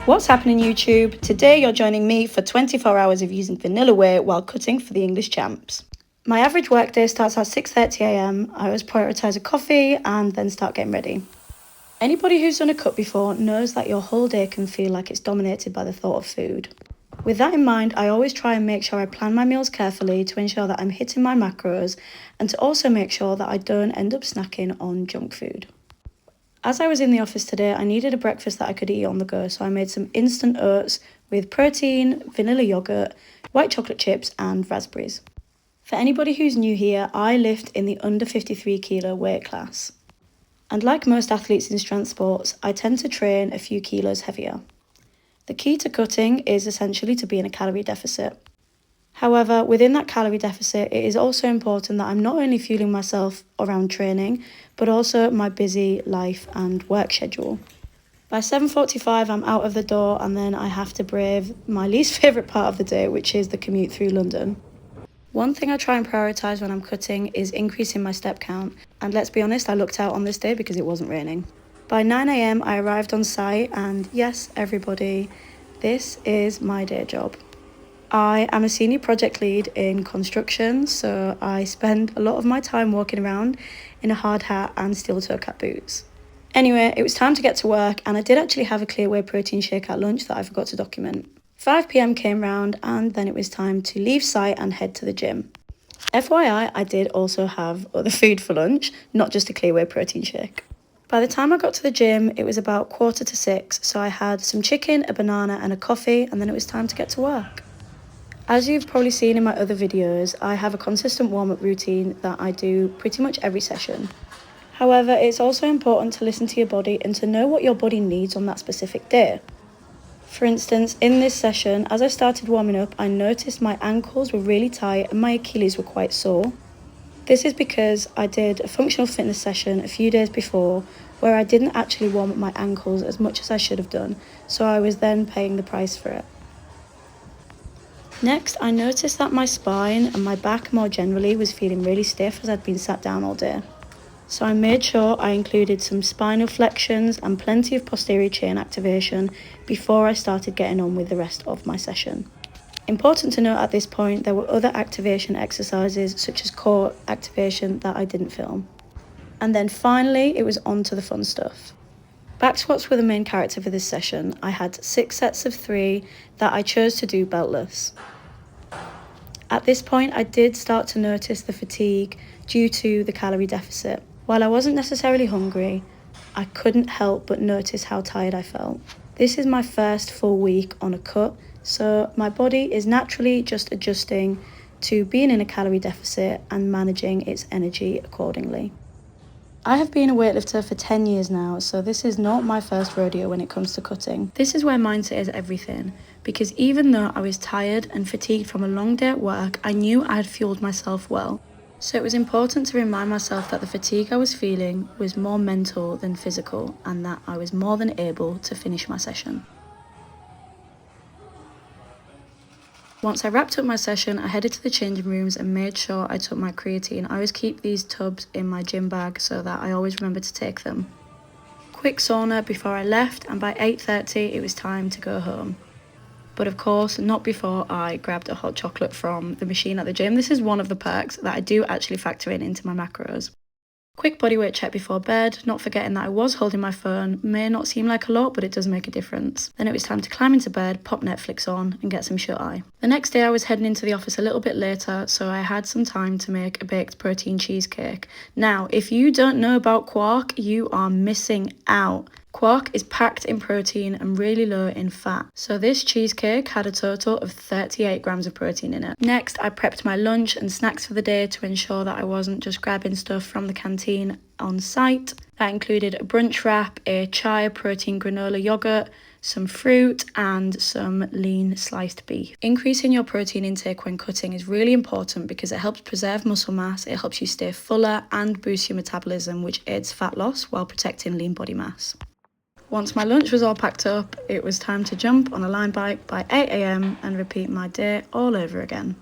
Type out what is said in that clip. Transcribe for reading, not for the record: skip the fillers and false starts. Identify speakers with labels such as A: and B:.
A: What's happening YouTube? Today you're joining me for 24 hours of using vanilla whey while cutting for the English champs. My average workday starts at 6:30 AM. I always prioritise a coffee and then start getting ready. Anybody who's done a cut before knows that your whole day can feel like it's dominated by the thought of food. With that in mind, I always try and make sure I plan my meals carefully to ensure that I'm hitting my macros and to also make sure that I don't end up snacking on junk food. As I was in the office today, I needed a breakfast that I could eat on the go, so I made some instant oats with protein, vanilla yogurt, white chocolate chips and raspberries. For anybody who's new here, I lift in the under 53 kilo weight class. And like most athletes in strength sports, I tend to train a few kilos heavier. The key to cutting is essentially to be in a calorie deficit. However, within that calorie deficit, it is also important that I'm not only fueling myself around training, but also my busy life and work schedule. By 7:45, I'm out of the door and then I have to brave my least favourite part of the day, which is the commute through London. One thing I try and prioritise when I'm cutting is increasing my step count, and let's be honest, I looked out on this day because it wasn't raining. By 9 AM, I arrived on site and yes, everybody, this is my day job. I am a senior project lead in construction, so I spend a lot of my time walking around in a hard hat and steel-toe cap boots. Anyway, it was time to get to work, and I did actually have a clear whey protein shake at lunch that I forgot to document. 5 PM came round, and then it was time to leave site and head to the gym. FYI, I did also have other food for lunch, not just a clear whey protein shake. By the time I got to the gym, it was about 5:45, so I had some chicken, a banana and a coffee, and then it was time to get to work. As you've probably seen in my other videos, I have a consistent warm-up routine that I do pretty much every session. However, it's also important to listen to your body and to know what your body needs on that specific day. For instance, in this session, as I started warming up, I noticed my ankles were really tight and my Achilles were quite sore. This is because I did a functional fitness session a few days before where I didn't actually warm up my ankles as much as I should have done, so I was then paying the price for it. Next, I noticed that my spine and my back more generally was feeling really stiff as I'd been sat down all day. So I made sure I included some spinal flexions and plenty of posterior chain activation before I started getting on with the rest of my session. Important to note at this point, there were other activation exercises such as core activation that I didn't film. And then finally, it was on to the fun stuff. Back squats were the main character for this session. I had 6 sets of 3 that I chose to do beltless. At this point, I did start to notice the fatigue due to the calorie deficit. While I wasn't necessarily hungry, I couldn't help but notice how tired I felt. This is my first full week on a cut, so my body is naturally just adjusting to being in a calorie deficit and managing its energy accordingly. I have been a weightlifter for 10 years now, so this is not my first rodeo when it comes to cutting. This is where mindset is everything, because even though I was tired and fatigued from a long day at work, I knew I had fueled myself well. So it was important to remind myself that the fatigue I was feeling was more mental than physical, and that I was more than able to finish my session. Once I wrapped up my session, I headed to the changing rooms and made sure I took my creatine. I always keep these tubs in my gym bag so that I always remember to take them. Quick sauna before I left, and by 8:30 it was time to go home. But of course, not before I grabbed a hot chocolate from the machine at the gym. This is one of the perks that I do actually factor in into my macros. Quick bodyweight check before bed, not forgetting that I was holding my phone. May not seem like a lot, but it does make a difference. Then it was time to climb into bed, pop Netflix on and get some shut-eye. The next day I was heading into the office a little bit later, so I had some time to make a baked protein cheesecake. Now, if you don't know about quark, you are missing out. Quark is packed in protein and really low in fat. So this cheesecake had a total of 38 grams of protein in it. Next, I prepped my lunch and snacks for the day to ensure that I wasn't just grabbing stuff from the canteen on site. That included a brunch wrap, a chia protein granola yogurt, some fruit and some lean sliced beef. Increasing your protein intake when cutting is really important because it helps preserve muscle mass, it helps you stay fuller and boosts your metabolism, which aids fat loss while protecting lean body mass. Once my lunch was all packed up, it was time to jump on a line bike by 8 AM and repeat my day all over again.